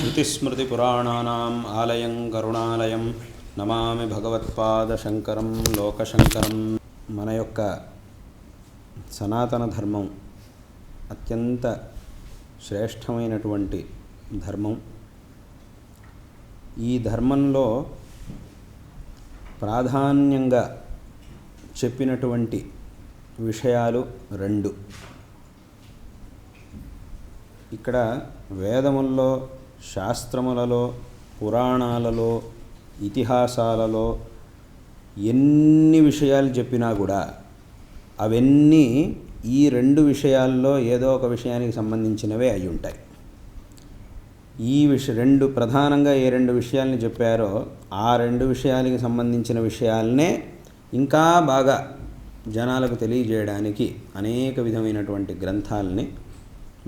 శృతిస్మృతిపురాణానాం ఆలయం కరుణాలయం నమామి భగవత్పాదశంకరం లోకశంకరం. మన యొక్క సనాతన ధర్మం అత్యంత శ్రేష్టమైనటువంటి ధర్మం. ఈ ధర్మంలో ప్రాధాన్యంగా చెప్పినటువంటి విషయాలు రెండు. ఇక్కడ వేదముల్లో, శాస్త్రములలో, పురాణాలలో, ఇతిహాసాలలో ఎన్ని విషయాలు చెప్పినా కూడా అవన్నీ ఈ రెండు విషయాల్లో ఏదో ఒక విషయానికి సంబంధించినవే అయి ఉంటాయి. ఈ రెండు ప్రధానంగా ఏ రెండు విషయాల్ని చెప్పారో ఆ రెండు విషయాలకి సంబంధించిన విషయాలనే ఇంకా బాగా జనాలకు తెలియజేయడానికి అనేక విధమైనటువంటి గ్రంథాలని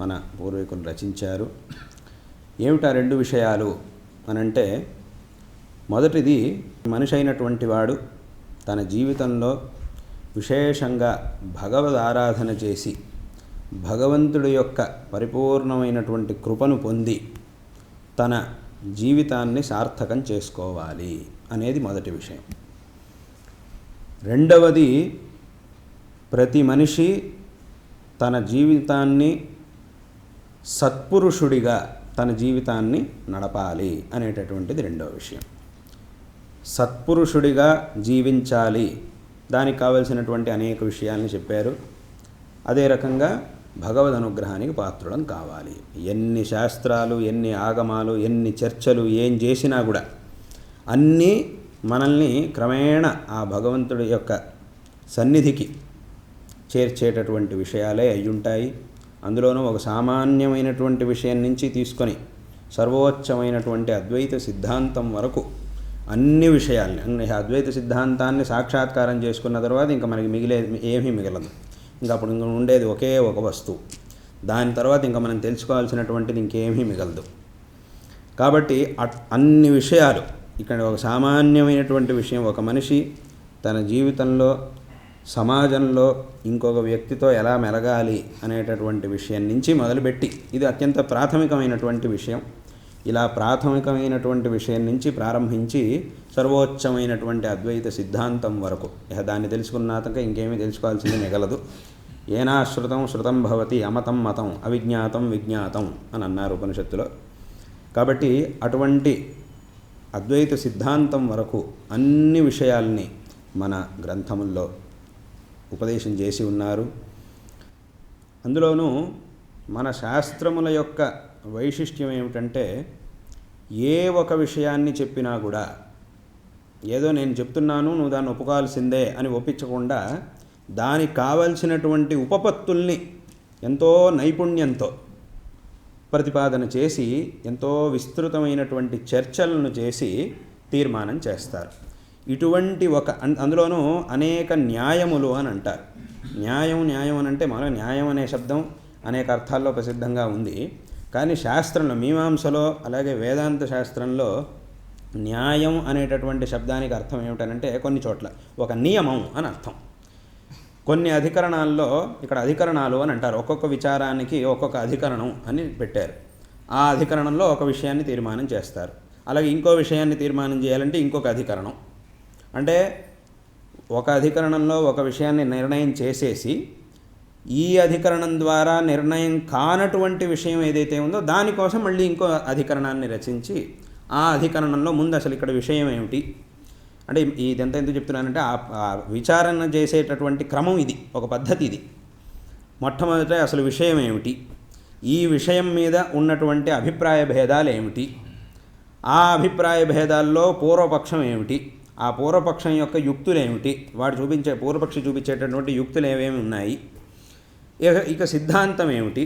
మన పూర్వీకులు రచించారు. ఏమిటా రెండు విషయాలు అనంటే, మొదటిది, మనిషి అయినటువంటి వాడు తన జీవితంలో విశేషంగా భగవద్ ఆరాధన చేసి భగవంతుడి యొక్క పరిపూర్ణమైనటువంటి కృపను పొంది తన జీవితాన్ని సార్థకం చేసుకోవాలి అనేది మొదటి విషయం. రెండవది, ప్రతి మనిషి తన జీవితాన్ని సత్పురుషుడిగా తన జీవితాన్ని నడపాలి అనేటటువంటిది రెండవ విషయం. సత్పురుషుడిగా జీవించాలి, దానికి కావలసినటువంటి అనేక విషయాల్ని చెప్పారు. అదే రకంగా భగవద్ అనుగ్రహానికి పాత్రులం కావాలి. ఎన్ని శాస్త్రాలు, ఎన్ని ఆగమాలు, ఎన్ని చర్చలు ఏం చేసినా కూడా అన్నీ మనల్ని క్రమేణా ఆ భగవంతుడి యొక్క సన్నిధికి చేర్చేటటువంటి విషయాలే అయ్యుంటాయి. అందులోనూ ఒక సామాన్యమైనటువంటి విషయం నుంచి తీసుకొని సర్వోచ్చమైనటువంటి అద్వైత సిద్ధాంతం వరకు అన్ని విషయాల్ని, అద్వైత సిద్ధాంతాన్ని సాక్షాత్కారం చేసుకున్న తర్వాత ఇంకా మనకి మిగిలేది ఏమీ మిగలదు. ఇంకా అప్పుడు ఇంకా ఉండేది ఒకే ఒక వస్తువు. దాని తర్వాత ఇంకా మనం తెలుసుకోవాల్సినటువంటిది ఇంకేమీ మిగలదు. కాబట్టి అన్ని విషయాలు ఇక్కడ ఒక సామాన్యమైనటువంటి విషయం, ఒక మనిషి తన జీవితంలో సమాజంలో ఇంకొక వ్యక్తితో ఎలా మెలగాలి అనేటటువంటి విషయం నుంచి మొదలుపెట్టి, ఇది అత్యంత ప్రాథమికమైనటువంటి విషయం. ఇలా ప్రాథమికమైనటువంటి విషయం నుంచి ప్రారంభించి సర్వోచ్చమైనటువంటి అద్వైత సిద్ధాంతం వరకు దాన్ని తెలుసుకున్నాక ఇంకేమీ తెలుసుకోవాల్సింది మిగలదు. ఏనాశ్రుతం శృతం భవతి అమతం మతం అవిజ్ఞాతం విజ్ఞాతం అని అన్నారు ఉపనిషత్తులో. కాబట్టి అటువంటి అద్వైత సిద్ధాంతం వరకు అన్ని విషయాల్ని మన గ్రంథముల్లో ఉపదేశం చేసి ఉన్నారు. అందులోనూ మన శాస్త్రముల యొక్క వైశిష్ట్యం ఏమిటంటే, ఏ ఒక విషయాన్ని చెప్పినా కూడా ఏదో నేను చెప్తున్నాను నువ్వు దాన్ని ఒప్పుకోవాల్సిందే అని ఒప్పించకుండా దానికి కావలసినటువంటి ఉపపత్తుల్ని ఎంతో నైపుణ్యంతో ప్రతిపాదన చేసి ఎంతో విస్తృతమైనటువంటి చర్చలను చేసి తీర్మానం చేస్తారు. ఇటువంటి అందులోనూ అనేక న్యాయములు అని అంటారు. న్యాయం అని అంటే మన న్యాయం అనే శబ్దం అనేక అర్థాల్లో ప్రసిద్ధంగా ఉంది. కానీ శాస్త్రంలో, మీమాంసలో, అలాగే వేదాంత శాస్త్రంలో న్యాయం అనేటటువంటి శబ్దానికి అర్థం ఏమిటనంటే కొన్ని చోట్ల ఒక నియమం అని అర్థం. కొన్ని అధికరణాల్లో ఇక్కడ అధికరణాలు అని అంటారు. ఒక్కొక్క విచారానికి ఒక్కొక్క అధికరణం అని పెట్టారు. ఆ అధికరణంలో ఒక విషయాన్ని తీర్మానం చేస్తారు. అలాగే ఇంకో విషయాన్ని తీర్మానం చేయాలంటే ఇంకొక అధికరణం. అంటే ఒక అధికరణంలో ఒక విషయాన్ని నిర్ణయం చేసేసి ఈ అధికరణం ద్వారా నిర్ణయం కానటువంటి విషయం ఏదైతే ఉందో దానికోసం మళ్ళీ ఇంకో అధికరణాన్ని రచించి ఆ అధికరణంలో ముందు అసలు ఇక్కడ విషయం ఏమిటి అంటే, ఇదంతా ఎందుకు చెప్తున్నానంటే ఆ విచారణ చేసేటటువంటి క్రమం ఇది, ఒక పద్ధతి ఇది. మొట్టమొదట అసలు విషయం ఏమిటి, ఈ విషయం మీద ఉన్నటువంటి అభిప్రాయ భేదాలు ఏమిటి, ఆ అభిప్రాయ భేదాల్లో పూర్వపక్షం ఏమిటి, ఆ పూర్వపక్షం యొక్క యుక్తులు ఏమిటి, పూర్వపక్షి చూపించేటటువంటి యుక్తులు ఏమేమి ఉన్నాయి, ఇక సిద్ధాంతం ఏమిటి,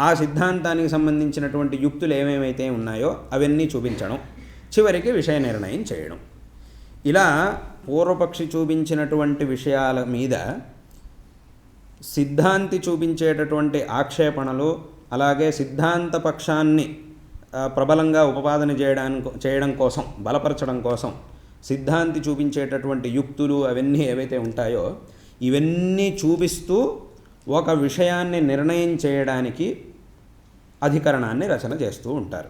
ఆ సిద్ధాంతానికి సంబంధించినటువంటి యుక్తులు ఏమేమైతే ఉన్నాయో అవన్నీ చూపించడం, చివరికి విషయ నిర్ణయం చేయడం. ఇలా పూర్వపక్షి చూపించినటువంటి విషయాల మీద సిద్ధాంతి చూపించేటటువంటి ఆక్షేపణలు, అలాగే సిద్ధాంత పక్షాన్ని ప్రబలంగా ఉపపాదన చేయడం కోసం, బలపరచడం కోసం సిద్ధాంతి చూపించేటటువంటి యుక్తులు అవన్నీ ఏవైతే ఉంటాయో ఇవన్నీ చూపిస్తూ ఒక విషయాన్ని నిర్ణయం చేయడానికి అధికరణాన్ని రచన చేస్తూ ఉంటారు.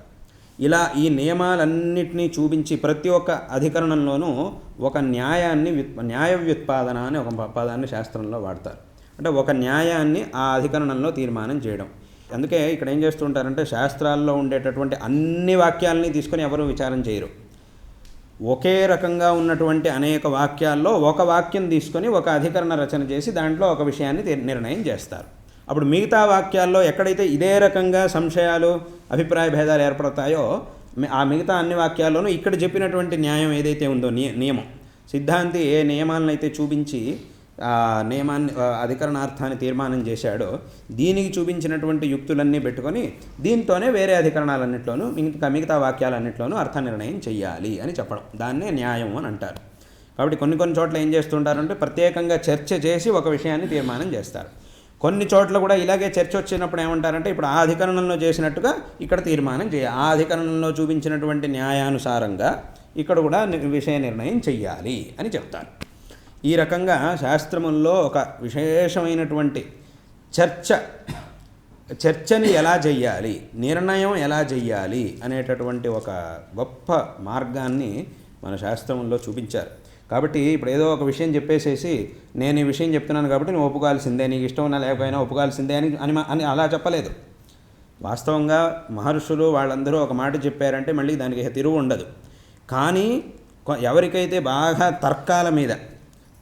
ఇలా ఈ నియమాలన్నింటినీ చూపించి ప్రతి ఒక్క అధికరణంలోనూ ఒక న్యాయ వ్యుత్పాదన అని ఒక పదాన్ని శాస్త్రంలో వాడతారు. అంటే ఒక న్యాయాన్ని ఆ అధికరణంలో తీర్మానం చేయడం. అందుకే ఇక్కడ ఏం చేస్తుంటారంటే శాస్త్రాల్లో ఉండేటటువంటి అన్ని వాక్యాలని తీసుకొని ఎవరు విచారం చేయరు. ఒకే రకంగా ఉన్నటువంటి అనేక వాక్యాల్లో ఒక వాక్యం తీసుకొని ఒక అధికరణ రచన చేసి దాంట్లో ఒక విషయాన్ని నిర్ణయం చేస్తారు. అప్పుడు మిగతా వాక్యాల్లో ఎక్కడైతే ఇదే రకంగా సంశయాలు అభిప్రాయ భేదాలు ఏర్పడతాయో ఆ మిగతా అన్ని వాక్యాల్లోనూ ఇక్కడ చెప్పినటువంటి న్యాయం ఏదైతే ఉందో నియమం, సిద్ధాంతి ఏ నియమాలను అయితే చూపించి ఆ నియమాన్ని అధికరణార్థాన్ని తీర్మానం చేశాడో దీనికి చూపించినటువంటి యుక్తులన్నీ పెట్టుకొని దీంతోనే వేరే అధికరణాలన్నింటిలోనూ మిగతా వాక్యాలన్నింటిలోనూ అర్థ నిర్ణయం చెయ్యాలి అని చెప్పడం, దాన్నే న్యాయం అని అంటారు. కాబట్టి కొన్ని చోట్ల ఏం చేస్తుంటారంటే ప్రత్యేకంగా చర్చ చేసి ఒక విషయాన్ని తీర్మానం చేస్తారు. కొన్ని చోట్ల కూడా ఇలాగే చర్చ వచ్చినప్పుడు ఏమంటారంటే ఇప్పుడు ఆ అధికరణంలో చేసినట్టుగా ఇక్కడ తీర్మానం చేయాలి, ఆ అధికరణంలో చూపించినటువంటి న్యాయానుసారంగా ఇక్కడ కూడా విషయ నిర్ణయం చెయ్యాలి అని చెప్తారు. ఈ రకంగా శాస్త్రముల్లో ఒక విశేషమైనటువంటి చర్చని ఎలా చెయ్యాలి, నిర్ణయం ఎలా చెయ్యాలి అనేటటువంటి ఒక గొప్ప మార్గాన్ని మన శాస్త్రంలో చూపించారు. కాబట్టి ఇప్పుడు ఏదో ఒక విషయం చెప్పేసేసి నేను ఈ విషయం చెప్తున్నాను కాబట్టి నువ్వు ఒప్పుకోవాల్సిందే, నీకు ఇష్టం ఉన్నా లేకపోయినా ఒప్పుకోవాల్సిందే అని అలా చెప్పలేదు. వాస్తవంగా మహర్షులు వాళ్ళందరూ ఒక మాట చెప్పారంటే మళ్ళీ దానికి తిరుగు ఉండదు. కానీ ఎవరికైతే బాగా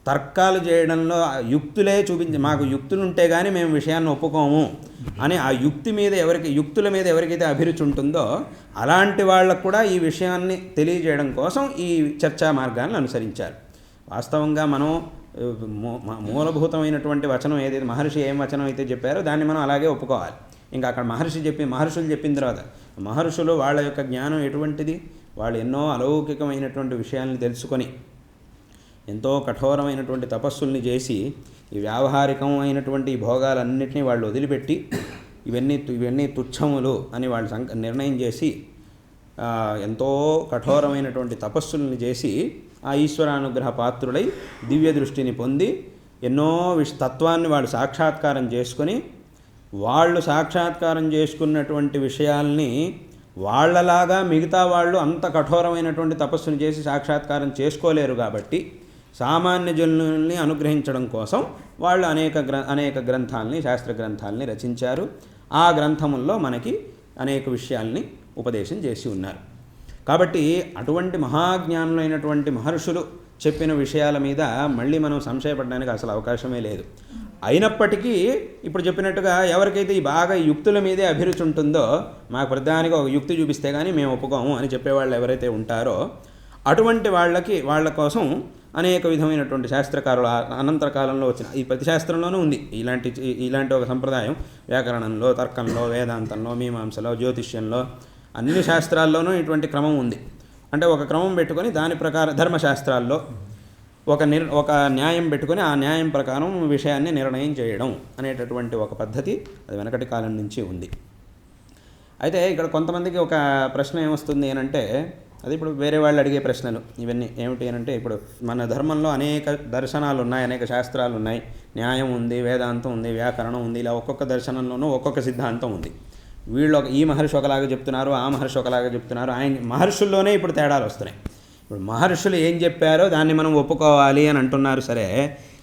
తర్కాలు చేయడంలో యుక్తులే చూపించి మాకు యుక్తులు ఉంటే కానీ మేము విషయాన్ని ఒప్పుకోము అని ఆ యుక్తుల మీద ఎవరికైతే అభిరుచి ఉంటుందో అలాంటి వాళ్ళకు కూడా ఈ విషయాన్ని తెలియజేయడం కోసం ఈ చర్చా మార్గాన్ని అనుసరించారు. వాస్తవంగా మనం మూలభూతమైనటువంటి వచనం ఏదైతే మహర్షి ఏం వచనం అయితే చెప్పారో దాన్ని మనం అలాగే ఒప్పుకోవాలి. ఇంకా అక్కడ మహర్షులు చెప్పిన తర్వాత మహర్షులు వాళ్ళ యొక్క జ్ఞానం ఎటువంటిది, వాళ్ళు ఎన్నో అలౌకికమైనటువంటి విషయాలను తెలుసుకొని ఎంతో కఠోరమైనటువంటి తపస్సుల్ని చేసి ఈ వ్యావహారికమైనటువంటి భోగాలన్నింటినీ వాళ్ళు వదిలిపెట్టి ఇవన్నీ తుచ్చములు అని వాళ్ళు నిర్ణయం చేసి ఎంతో కఠోరమైనటువంటి తపస్సుల్ని చేసి ఆ ఈశ్వరానుగ్రహ పాత్రులై దివ్య దృష్టిని పొంది ఎన్నో తత్వాన్ని వాళ్ళు సాక్షాత్కారం చేసుకొని వాళ్ళు సాక్షాత్కారం చేసుకున్నటువంటి విషయాల్ని వాళ్ళలాగా మిగతా వాళ్ళు అంత కఠోరమైనటువంటి తపస్సును చేసి సాక్షాత్కారం చేసుకోలేరు. కాబట్టి సామాన్య జనుల్ని అనుగ్రహించడం కోసం వాళ్ళు అనేక గ్రంథాలని శాస్త్ర గ్రంథాలని రచించారు. ఆ గ్రంథముల్లో మనకి అనేక విషయాల్ని ఉపదేశం చేసి ఉన్నారు. కాబట్టి అటువంటి మహాజ్ఞానులైనటువంటి మహర్షులు చెప్పిన విషయాల మీద మళ్ళీ మనం సంశయపడడానికి అసలు అవకాశమే లేదు. అయినప్పటికీ ఇప్పుడు చెప్పినట్టుగా ఎవరికైతే ఈ బాగా యుక్తుల మీదే అభిరుచి ఉంటుందో మాకు ప్రధానికి ఒక యుక్తి చూపిస్తే కానీ మేము ఒప్పుకోము అని చెప్పేవాళ్ళు ఎవరైతే ఉంటారో అటువంటి వాళ్ళ కోసం అనేక విధమైనటువంటి శాస్త్రకారులు అనంతర కాలంలో వచ్చిన ఈ ప్రతి శాస్త్రంలోనూ ఉంది ఇలాంటి ఒక సంప్రదాయం. వ్యాకరణంలో, తర్కంలో, వేదాంతంలో, మీమాంసలో, జ్యోతిష్యంలో అన్ని శాస్త్రాల్లోనూ ఇటువంటి క్రమం ఉంది. అంటే ఒక క్రమం పెట్టుకొని దాని ప్రకారం ధర్మశాస్త్రాల్లో ఒక న్యాయం పెట్టుకొని ఆ న్యాయం ప్రకారం విషయాన్ని నిర్ణయం చేయడం అనేటటువంటి ఒక పద్ధతి అది వెనకటి కాలం నుంచి ఉంది. అయితే ఇక్కడ కొంతమందికి ఒక ప్రశ్న ఏమొస్తుంది అనంటే అది ఇప్పుడు వేరే వాళ్ళు అడిగే ప్రశ్నలు ఇవన్నీ ఏమిటి అనంటే ఇప్పుడు మన ధర్మంలో అనేక దర్శనాలు ఉన్నాయి, అనేక శాస్త్రాలు ఉన్నాయి, న్యాయం ఉంది, వేదాంతం ఉంది, వ్యాకరణం ఉంది, ఇలా ఒక్కొక్క దర్శనంలోనూ ఒక్కొక్క సిద్ధాంతం ఉంది. ఈ మహర్షి ఒకలాగా చెప్తున్నారు, ఆ మహర్షి ఒకలాగా చెప్తున్నారు. మహర్షుల్లోనే ఇప్పుడు తేడాలు వస్తున్నాయి. ఇప్పుడు మహర్షులు ఏం చెప్పారో దాన్ని మనం ఒప్పుకోవాలి అని అంటున్నారు సరే,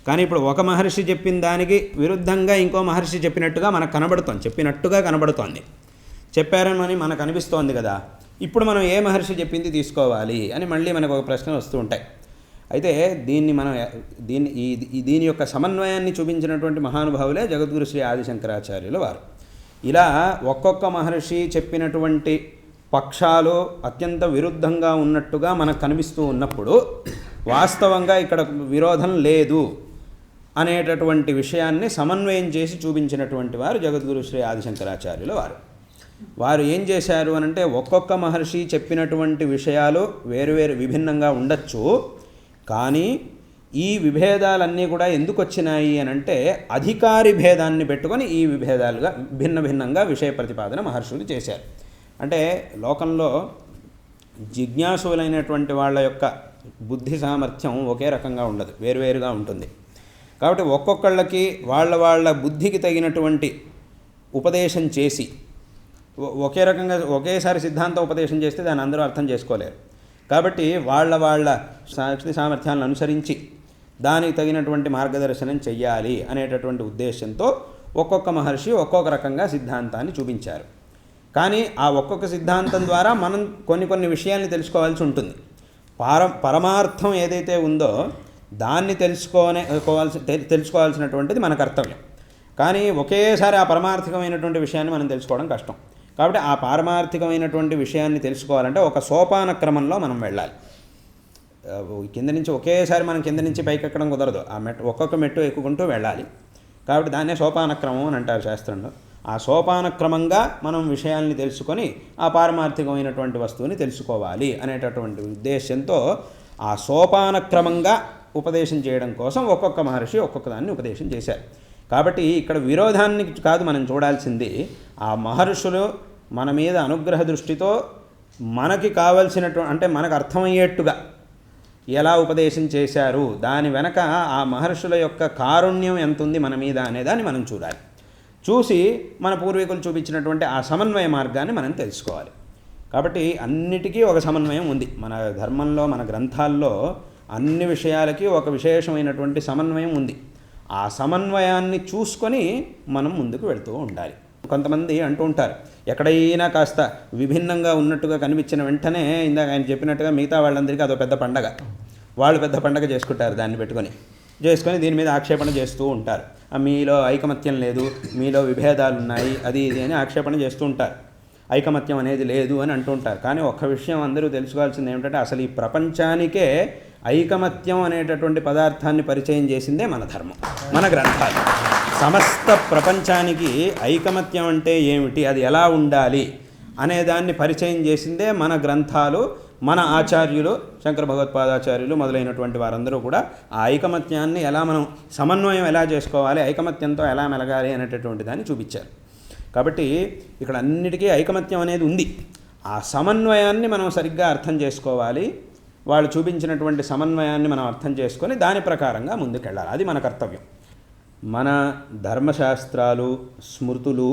కానీ ఇప్పుడు ఒక మహర్షి చెప్పిన దానికి విరుద్ధంగా ఇంకో మహర్షి చెప్పినట్టుగా మనకు కనబడుతోంది, చెప్పారని మనకు అనిపిస్తోంది కదా. ఇప్పుడు మనం ఏ మహర్షి చెప్పింది తీసుకోవాలి అని మళ్ళీ మనకు ఒక ప్రశ్న వస్తూ ఉంటాయి. అయితే దీని యొక్క సమన్వయాన్ని చూపించినటువంటి మహానుభావులే జగద్గురు శ్రీ ఆదిశంకరాచార్యుల వారు. ఇలా ఒక్కొక్క మహర్షి చెప్పినటువంటి పక్షాలు అత్యంత విరుద్ధంగా ఉన్నట్టుగా మనకు కనిపిస్తూ ఉన్నప్పుడు వాస్తవంగా ఇక్కడ విరోధం లేదు అనేటటువంటి విషయాన్ని సమన్వయం చేసి చూపించినటువంటి వారు జగద్గురు శ్రీ ఆదిశంకరాచార్యుల వారు ఏం చేశారు అనంటే ఒక్కొక్క మహర్షి చెప్పినటువంటి విషయాలు వేరువేరు విభిన్నంగా ఉండొచ్చు, కానీ ఈ విభేదాలన్నీ కూడా ఎందుకు వచ్చినాయి అనంటే అధికారి భేదాన్ని పెట్టుకొని ఈ విభేదాలుగా భిన్నంగా విషయ ప్రతిపాదన మహర్షులు చేశారు. అంటే లోకంలో జిజ్ఞాసులైనటువంటి వాళ్ళ యొక్క బుద్ధి సామర్థ్యం ఒకే రకంగా ఉండదు, వేరువేరుగా ఉంటుంది. కాబట్టి ఒక్కొక్కళ్ళకి వాళ్ళ బుద్ధికి తగినటువంటి ఉపదేశం చేసి ఒకే రకంగా ఒకేసారి సిద్ధాంత ఉపదేశం చేస్తే దాన్ని అందరూ అర్థం చేసుకోలేరు. కాబట్టి వాళ్ళ శక్తి సామర్థ్యాలను అనుసరించి దానికి తగినటువంటి మార్గదర్శనం చెయ్యాలి అనేటటువంటి ఉద్దేశంతో ఒక్కొక్క మహర్షి ఒక్కొక్క రకంగా సిద్ధాంతాన్ని చూపించారు. కానీ ఆ ఒక్కొక్క సిద్ధాంతం ద్వారా మనం కొన్ని విషయాల్ని తెలుసుకోవాల్సి ఉంటుంది. పరమార్థం ఏదైతే ఉందో దాన్ని తెలుసుకోవాల్సినటువంటిది మన కర్తవ్యం. కానీ ఒకేసారి ఆ పరమార్థికమైనటువంటి విషయాన్ని మనం తెలుసుకోవడం కష్టం. కాబట్టి ఆ పారమార్థికమైనటువంటి విషయాన్ని తెలుసుకోవాలంటే ఒక సోపాన క్రమంలో మనం వెళ్ళాలి. కింద నుంచి ఒకేసారి మనం కింద నుంచి పైకి ఎక్కడం కుదరదు. ఆ ఒక్కొక్క మెట్టు ఎక్కుకుంటూ వెళ్ళాలి. కాబట్టి దాన్నే సోపాన క్రమం అని అంటారు శాస్త్రంలో. ఆ సోపాన క్రమంగా మనం విషయాల్ని తెలుసుకొని ఆ పారమార్థికమైనటువంటి వస్తువుని తెలుసుకోవాలి అనేటటువంటి ఉద్దేశంతో ఆ సోపాన క్రమంగా ఉపదేశం చేయడం కోసం ఒక్కొక్క మహర్షి ఒక్కొక్క దాన్ని ఉపదేశం చేశారు. కాబట్టి ఇక్కడ విరోధాన్ని కాదు మనం చూడాల్సింది, ఆ మహర్షులు మన మీద అనుగ్రహ దృష్టితో మనకి కావలసినటువంటి అంటే మనకు అర్థమయ్యేట్టుగా ఎలా ఉపదేశం చేశారు, దాని వెనక ఆ మహర్షుల యొక్క కారుణ్యం ఎంత ఉంది మన మీద అనేదాన్ని మనం చూడాలి. చూసి మన పూర్వీకులు చూపించినటువంటి ఆ సమన్వయ మార్గాన్ని మనం తెలుసుకోవాలి. కాబట్టి అన్నిటికీ ఒక సమన్వయం ఉంది. మన ధర్మంలో మన గ్రంథాల్లో అన్ని విషయాలకి ఒక విశేషమైనటువంటి సమన్వయం ఉంది. ఆ సమన్వయాన్ని చూసుకొని మనం ముందుకు వెళుతూ ఉండాలి. కొంతమంది అంటూ ఉంటారు, ఎక్కడైనా కాస్త విభిన్నంగా ఉన్నట్టుగా కనిపించిన వెంటనే ఇందాక ఆయన చెప్పినట్టుగా మిగతా వాళ్ళందరికీ అదో పెద్ద పండగ, వాళ్ళు పెద్ద పండగ చేసుకుంటారు. దాన్ని చేసుకొని దీని మీద ఆక్షేపణ చేస్తూ ఉంటారు. మీలో ఐకమత్యం లేదు, మీలో విభేదాలు ఉన్నాయి, అది ఇది అని ఆక్షేపణ చేస్తూ ఉంటారు. ఐకమత్యం అనేది లేదు అని అంటూ ఉంటారు. కానీ ఒక్క విషయం అందరూ తెలుసుకోవాల్సింది ఏమిటంటే, అసలు ఈ ప్రపంచానికే ఐకమత్యం అనేటటువంటి పదార్థాన్ని పరిచయం చేసిందే మన ధర్మం, మన గ్రంథాలు. సమస్త ప్రపంచానికి ఐకమత్యం అంటే ఏమిటి, అది ఎలా ఉండాలి అనేదాన్ని పరిచయం చేసిందే మన గ్రంథాలు, మన ఆచార్యులు, శంకర భగవత్పాదాచార్యులు మొదలైనటువంటి వారందరూ కూడా ఆ ఐకమత్యాన్ని ఎలా మనం సమన్వయం ఎలా చేసుకోవాలి, ఐకమత్యంతో ఎలా మెలగాలి అనేటటువంటి దాన్ని చూపించారు. కాబట్టి ఇక్కడ అన్నిటికీ ఐకమత్యం అనేది ఉంది. ఆ సమన్వయాన్ని మనం సరిగ్గా అర్థం చేసుకోవాలి. వాళ్ళు చూపించినటువంటి సమన్వయాన్ని మనం అర్థం చేసుకొని దాని ప్రకారంగా ముందుకెళ్ళాలి. అది మన కర్తవ్యం. మన ధర్మశాస్త్రాలు, స్మృతులు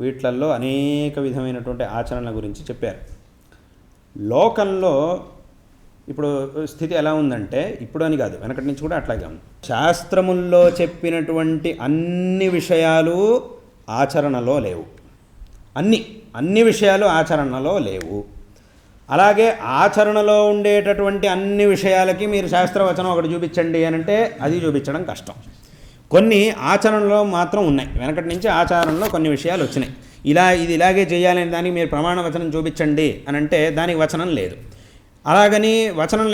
వీటిల్లో అనేక విధమైనటువంటి ఆచరణల గురించి చెప్పారు. లోకంలో ఇప్పుడు స్థితి ఎలా ఉందంటే, ఇప్పుడు అని కాదు వెనకటి నుంచి కూడా అట్లాగే ఉంది. శాస్త్రముల్లో చెప్పినటువంటి అన్ని విషయాలు ఆచరణలో లేవు. అన్ని విషయాలు ఆచరణలో లేవు. అలాగే ఆచరణలో ఉండేటటువంటి అన్ని విషయాలకి మీరు శాస్త్రవచనం ఒకటి చూపించండి అని అంటే అది చూపించడం కష్టం. కొన్ని ఆచరణలో మాత్రం ఉన్నాయి. వెనకటి నుంచి ఆచారంలో కొన్ని విషయాలు వచ్చినాయి. ఇది ఇలాగే చేయాలని దానికి మీరు ప్రమాణ వచనం చూపించండి అని అంటే దానికి వచనం లేదు. అలాగని వచనం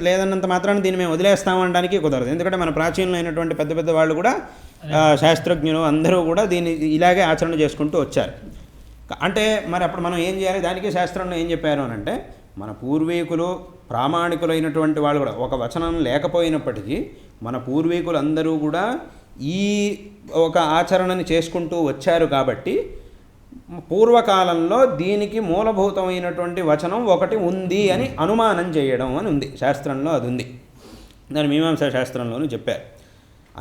లేదన్నంత మాత్రాన్ని దీన్ని మేము వదిలేస్తామనడానికి కుదరదు. ఎందుకంటే మన ప్రాచీనమైనటువంటి పెద్ద పెద్ద వాళ్ళు కూడా శాస్త్రజ్ఞులు అందరూ కూడా దీన్ని ఇలాగే ఆచరణ చేసుకుంటూ వచ్చారు. అంటే మరి అప్పుడు మనం ఏం చేయాలి? దానికి శాస్త్రంలో ఏం చెప్పారు అని అంటే, మన పూర్వీకులు ప్రామాణికులైనటువంటి వాళ్ళు కూడా ఒక వచనం లేకపోయినప్పటికీ మన పూర్వీకులు అందరూ కూడా ఈ ఒక ఆచరణని చేసుకుంటూ వచ్చారు. కాబట్టి పూర్వకాలంలో దీనికి మూలభూతమైనటువంటి వచనం ఒకటి ఉంది అని అనుమానం చేయడం అని ఉంది శాస్త్రంలో. అది ఉంది. దాని మీమాంసా శాస్త్రంలోనూ చెప్పారు.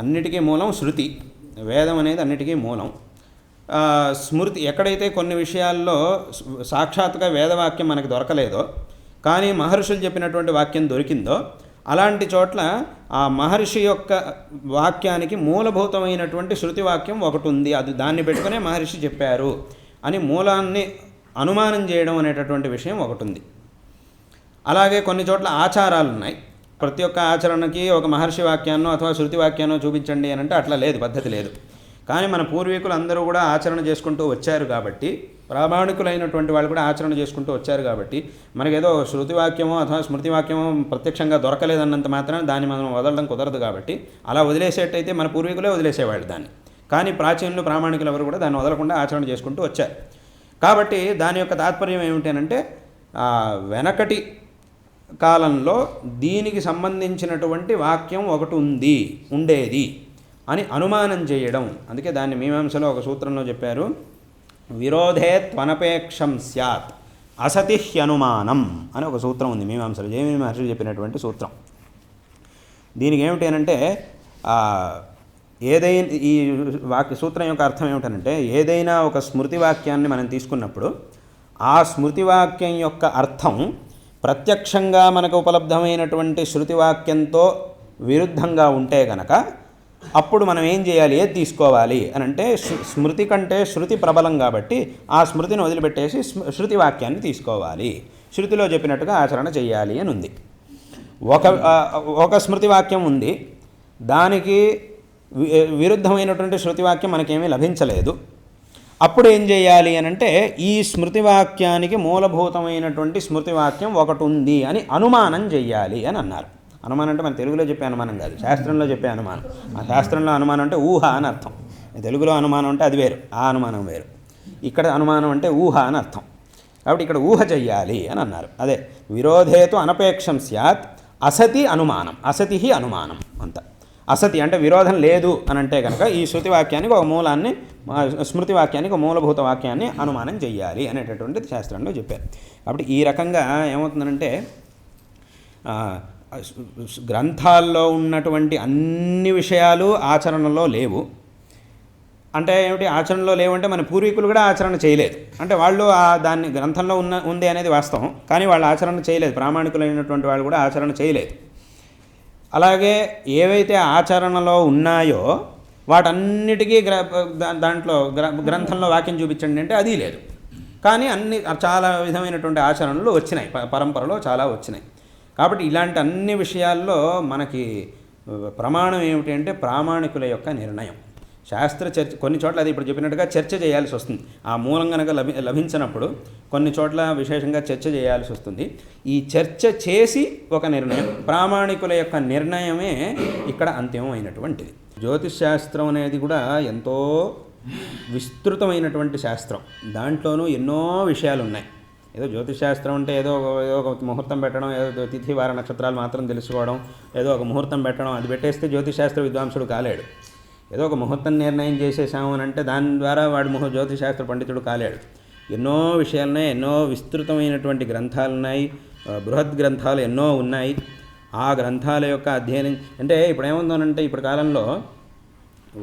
అన్నిటికీ మూలం శృతి, వేదం అనేది అన్నిటికీ మూలం. స్మృతి ఎక్కడైతే కొన్ని విషయాల్లో సాక్షాత్తుగా వేదవాక్యం మనకు దొరకలేదో కానీ మహర్షులు చెప్పినటువంటి వాక్యం దొరికిందో అలాంటి చోట్ల ఆ మహర్షి యొక్క వాక్యానికి మూలభూతమైనటువంటి శృతి వాక్యం ఒకటి ఉంది, అది దాన్ని పెట్టుకునే మహర్షి చెప్పారు అని మూలాన్ని అనుమానం చేయడం అనేటటువంటి విషయం ఒకటి ఉంది. అలాగే కొన్ని చోట్ల ఆచారాలు ఉన్నాయి. ప్రతి ఒక్క ఆచరణకి ఒక మహర్షి వాక్యాన్నో అథవా శృతి వాక్యాన్నో చూపించండి అని అంటే అట్లా లేదు, పద్ధతి లేదు. కానీ మన పూర్వీకులు అందరూ కూడా ఆచరణ చేసుకుంటూ వచ్చారు కాబట్టి, ప్రామాణికులైనటువంటి వాళ్ళు కూడా ఆచరణ చేసుకుంటూ వచ్చారు కాబట్టి మనకేదో శృతివాక్యమో అథవా స్మృతివాక్యమో ప్రత్యక్షంగా దొరకలేదన్నంత మాత్రాన దాన్ని మనం వదలడం కుదరదు. కాబట్టి అలా వదిలేసేటైతే మన పూర్వీకులే వదిలేసేవాళ్ళు దాన్ని. కానీ ప్రాచీనులు ప్రామాణికులు ఎవరు కూడా దాన్ని వదలకుండా ఆచరణ చేసుకుంటూ వచ్చారు. కాబట్టి దాని యొక్క తాత్పర్యం ఏమిటంటే, వెనకటి కాలంలో దీనికి సంబంధించినటువంటి వాక్యం ఒకటి ఉండేది అని అనుమానం చేయడం. అందుకే దాన్ని మీమాంసలో ఒక సూత్రంలో చెప్పారు, విరోధే త్వనపేక్షం స్యాత్ అసతి హ్యనుమానం అని ఒక సూత్రం ఉంది మీమాంసలో, జైమిని మహర్షి చెప్పినటువంటి సూత్రం. దీనికి ఏమిటి అంటే, ఏదైనా ఈ సూత్రం యొక్క అర్థం ఏమిటంటే, ఏదైనా ఒక స్మృతి వాక్యాన్ని మనం తీసుకున్నప్పుడు ఆ స్మృతి వాక్యం యొక్క అర్థం ప్రత్యక్షంగా మనకు ఉపలబ్ధమైనటువంటి శృతివాక్యంతో విరుద్ధంగా ఉంటే గనక అప్పుడు మనం ఏం చేయాలి, ఏది తీసుకోవాలి అని అంటే, స్మృతి కంటే శృతి ప్రబలం కాబట్టి ఆ స్మృతిని వదిలిపెట్టేసి శృతి వాక్యాన్ని తీసుకోవాలి, శృతిలో చెప్పినట్టుగా ఆచరణ చేయాలి అని ఉంది. ఒక స్మృతి వాక్యం ఉంది, దానికి విరుద్ధమైనటువంటి శృతివాక్యం మనకేమీ లభించలేదు. అప్పుడు ఏం చేయాలి అని అంటే, ఈ స్మృతివాక్యానికి మూలభూతమైనటువంటి స్మృతివాక్యం ఒకటి ఉంది అని అనుమానం చెయ్యాలి అని అన్నారు. అనుమానం అంటే మన తెలుగులో చెప్పే అనుమానం కాదు, శాస్త్రంలో చెప్పే అనుమానం. ఆ శాస్త్రంలో అనుమానం అంటే ఊహ అని అర్థం. తెలుగులో అనుమానం అంటే అది వేరు, ఆ అనుమానం వేరు. ఇక్కడ అనుమానం అంటే ఊహ అని అర్థం. కాబట్టి ఇక్కడ ఊహ చెయ్యాలి అని అన్నారు. అదే విరోధేతు అనపేక్షం స్యాత్ అసతి అనుమానం, అసతి అనుమానం అంత. అసతి అంటే విరోధం లేదు అని అంటే కనుక ఈ శృతివాక్యానికి ఒక మూలాన్ని, స్మృతి వాక్యానికి ఒక మూలభూత వాక్యాన్ని అనుమానం చెయ్యాలి అనేటటువంటిది శాస్త్రంలో చెప్పారు. కాబట్టి ఈ రకంగా ఏమవుతుందంటే, గ్రంథాల్లో ఉన్నటువంటి అన్ని విషయాలు ఆచరణలో లేవు. అంటే ఏమిటి ఆచరణలో లేవంటే, మన పూర్వీకులు కూడా ఆచరణ చేయలేదు. అంటే వాళ్ళు దాన్ని గ్రంథంలో ఉంది అనేది వాస్తవం, కానీ వాళ్ళు ఆచరణ చేయలేదు. ప్రామాణికులైనటువంటి వాళ్ళు కూడా ఆచరణ చేయలేదు. అలాగే ఏవైతే ఆచరణలో ఉన్నాయో వాటన్నిటికీ దాంట్లో గ్రంథంలో వాక్యం చూపించండి అంటే అది లేదు. కానీ అన్ని చాలా విధమైనటువంటి ఆచరణలు వచ్చినాయి, పరంపరలో చాలా వచ్చినాయి. కాబట్టి ఇలాంటి అన్ని విషయాల్లో మనకి ప్రమాణం ఏమిటి అంటే ప్రామాణికుల యొక్క నిర్ణయం. శాస్త్ర చర్చ కొన్ని చోట్ల అది ఇప్పుడు చెప్పినట్టుగా చర్చ చేయాల్సి వస్తుంది. ఆ మూలం కనుక లభించినప్పుడు కొన్ని చోట్ల విశేషంగా చర్చ చేయాల్సి వస్తుంది. ఈ చర్చ చేసి ఒక నిర్ణయం, ప్రామాణికుల యొక్క నిర్ణయమే ఇక్కడ అంతిమమైనటువంటిది. జ్యోతిష్ శాస్త్రం అనేది కూడా ఎంతో విస్తృతమైనటువంటి శాస్త్రం. దాంట్లోనూ ఎన్నో విషయాలు ఉన్నాయి. ఏదో జ్యోతిష్ శాస్త్రం అంటే ఏదో ఒక ముహూర్తం పెట్టడం, ఏదో తిథి వార నక్షత్రాలు మాత్రం తెలుసుకోవడం, ఏదో ఒక ముహూర్తం పెట్టడం, అది పెట్టేస్తే జ్యోతిష్ శాస్త్ర విద్వాంసుడు కాలేడు. ఏదో ఒక ముహూర్తం నిర్ణయం చేసేసాము అని అంటే దాని ద్వారా వాడు జ్యోతిశాస్త్ర పండితుడు కాలేడు. ఎన్నో విషయాలున్నాయి, ఎన్నో విస్తృతమైనటువంటి గ్రంథాలున్నాయి, బృహత్ గ్రంథాలు ఎన్నో ఉన్నాయి. ఆ గ్రంథాల యొక్క అధ్యయనం అంటే ఇప్పుడు ఏముందనంటే, ఇప్పుడు కాలంలో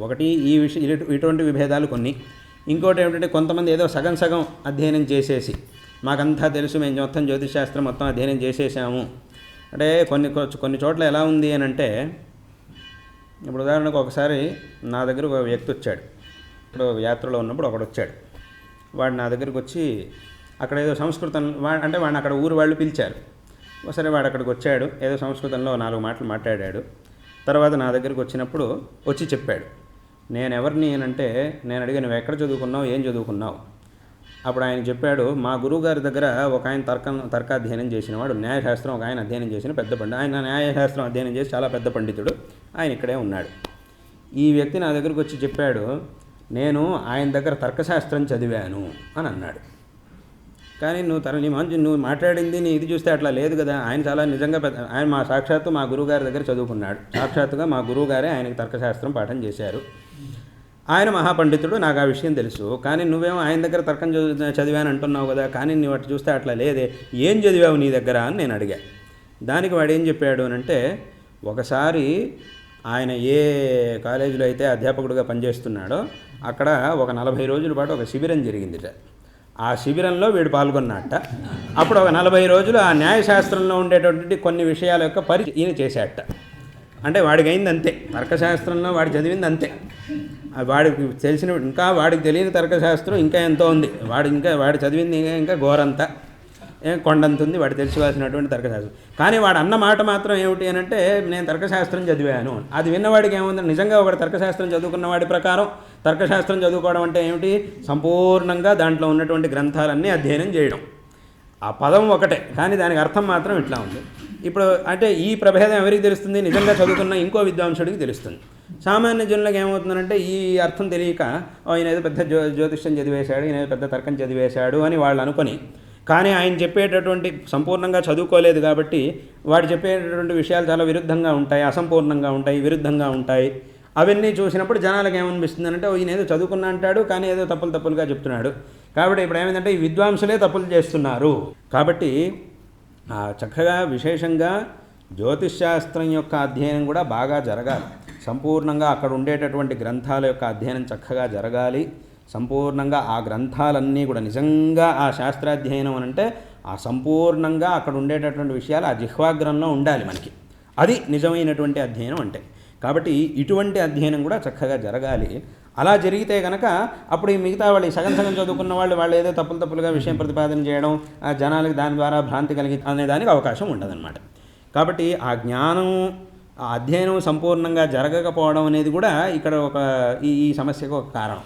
ఒకటి ఇటువంటి విభేదాలు కొన్ని. ఇంకోటి ఏమిటంటే, కొంతమంది ఏదో సగం సగం అధ్యయనం చేసేసి మాకంతా తెలుసు, మేము మొత్తం జ్యోతిషశాస్త్రం మొత్తం అధ్యయనం చేసేసాము అంటే కొన్ని చోట్ల ఎలా ఉంది అని అంటే, ఇప్పుడు ఉదాహరణకు ఒకసారి నా దగ్గర ఒక వ్యక్తి వచ్చాడు. ఇప్పుడు యాత్రలో ఉన్నప్పుడు ఒకడు వచ్చాడు. వాడు నా దగ్గరికి వచ్చి అక్కడ ఏదో సంస్కృతం అంటే వాడిని అక్కడ ఊరు వాళ్ళు పిలిచారు. సరే వాడు అక్కడికి వచ్చాడు, ఏదో సంస్కృతంలో 4 మాటలు మాట్లాడాడు. తర్వాత నా దగ్గరికి వచ్చినప్పుడు వచ్చి చెప్పాడు, నేను ఎవరిని అంటే, నేను అడిగాను నువ్వు ఎక్కడ చదువుకున్నావు, ఏం చదువుకున్నావు? అప్పుడు ఆయన చెప్పాడు, మా గురువుగారి దగ్గర ఒక ఆయన తర్కాధ్యయనం చేసినవాడు, న్యాయశాస్త్రం ఒక ఆయన అధ్యయనం చేసిన పెద్ద పండితుడు. ఆయన న్యాయశాస్త్రం అధ్యయనం చేసి చాలా పెద్ద పండితుడు, ఆయన ఇక్కడే ఉన్నాడు. ఈ వ్యక్తి నా దగ్గరకు వచ్చి చెప్పాడు, నేను ఆయన దగ్గర తర్కశాస్త్రం చదివాను అని అన్నాడు. కానీ నువ్వు మాట్లాడింది నీ ఇది చూస్తే అట్లా లేదు కదా. ఆయన చాలా నిజంగా ఆయన సాక్షాత్తు మా గురువుగారి దగ్గర చదువుకున్నాడు. సాక్షాత్తుగా మా గురువుగారే ఆయనకి తర్కశాస్త్రం పాఠం చేశారు. ఆయన మహాపండితుడు, నాకు ఆ విషయం తెలుసు. కానీ నువ్వేమో ఆయన దగ్గర తర్కం చదివాను అంటున్నావు కదా, కానీ నువ్వు అటు చూస్తే అట్లా లేదే, ఏం చదివావు నీ దగ్గర అని నేను అడిగా. దానికి వాడు ఏం చెప్పాడు అంటే, ఒకసారి ఆయన ఏ కాలేజీలో అయితే అధ్యాపకుడిగా పనిచేస్తున్నాడో అక్కడ ఒక 40 రోజుల పాటు ఒక శిబిరం జరిగిందిట. ఆ శిబిరంలో వీడు పాల్గొన్నట్ట. అప్పుడు ఒక 40 రోజులు ఆ న్యాయశాస్త్రంలో ఉండేటటువంటి కొన్ని విషయాల యొక్క ఈయన చేశాట. అంటే వాడికి అయింది అంతే, తర్కశాస్త్రంలో వాడు చదివింది అంతే. వాడికి తెలిసిన ఇంకా వాడికి తెలియని తర్కశాస్త్రం ఇంకా ఎంతో ఉంది. వాడు చదివింది ఇంకా ఘోరంతా కొండంత ఉంది వాడు తెలుసుకోవాల్సినటువంటి తర్కశాస్త్రం. కానీ వాడు అన్న మాట మాత్రం ఏమిటి అని అంటే, నేను తర్కశాస్త్రం చదివాను. అది విన్నవాడికి ఏముంది, నిజంగా ఒకటి తర్కశాస్త్రం చదువుకున్న వాడి ప్రకారం తర్కశాస్త్రం చదువుకోవడం అంటే ఏమిటి, సంపూర్ణంగా దాంట్లో ఉన్నటువంటి గ్రంథాలన్నీ అధ్యయనం చేయడం. ఆ పదం ఒకటే, కానీ దానికి అర్థం మాత్రం ఇట్లా ఉంది. ఇప్పుడు అంటే ఈ ప్రభేదం ఎవరికి తెలుస్తుంది, నిజంగా చదువుకున్న ఇంకో విద్వాంసుడికి తెలుస్తుంది. సామాన్య జనులకు ఏమవుతుందంటే, ఈ అర్థం తెలియక ఆయన ఏదో పెద్ద జ్యోతిష్యం చదివేశాడు, ఈయన ఏదో పెద్ద తర్కం చదివేశాడు అని వాళ్ళు అనుకొని, కానీ ఆయన చెప్పేటటువంటి సంపూర్ణంగా చదువుకోలేదు కాబట్టి వాడు చెప్పేటటువంటి విషయాలు చాలా విరుద్ధంగా ఉంటాయి, అసంపూర్ణంగా ఉంటాయి, విరుద్ధంగా ఉంటాయి. అవన్నీ చూసినప్పుడు జనాలకు ఏమనిపిస్తుంది అంటే, ఈయన ఏదో చదువుకున్నా అంటాడు కానీ ఏదో తప్పులుగా చెప్తున్నాడు. కాబట్టి ఇప్పుడు ఏమైందంటే ఈ విద్వాంసులే తప్పులు చేస్తున్నారు. కాబట్టి చక్కగా విశేషంగా జ్యోతిష్ శాస్త్రం యొక్క అధ్యయనం కూడా బాగా జరగాలి. సంపూర్ణంగా అక్కడ ఉండేటటువంటి గ్రంథాల యొక్క అధ్యయనం చక్కగా జరగాలి. సంపూర్ణంగా ఆ గ్రంథాలన్నీ కూడా నిజంగా ఆ శాస్త్రాధ్యయనం అని అంటే ఆ సంపూర్ణంగా అక్కడ ఉండేటటువంటి విషయాలు ఆ జిహ్వాగ్రంలో ఉండాలి మనకి. అది నిజమైనటువంటి అధ్యయనం అంటే. కాబట్టి ఇటువంటి అధ్యయనం కూడా చక్కగా జరగాలి. అలా జరిగితే కనుక అప్పుడు ఈ మిగతా వాళ్ళు సగం సగం చదువుకున్న వాళ్ళు ఏదో తప్పులుగా విషయం ప్రతిపాదన చేయడం, జనాలకి దాని ద్వారా భ్రాంతి కలిగి అనేదానికి అవకాశం ఉండదన్నమాట. కాబట్టి ఆ జ్ఞానం ఆ అధ్యయనం సంపూర్ణంగా జరగకపోవడం అనేది కూడా ఇక్కడ ఈ సమస్యకు ఒక కారణం.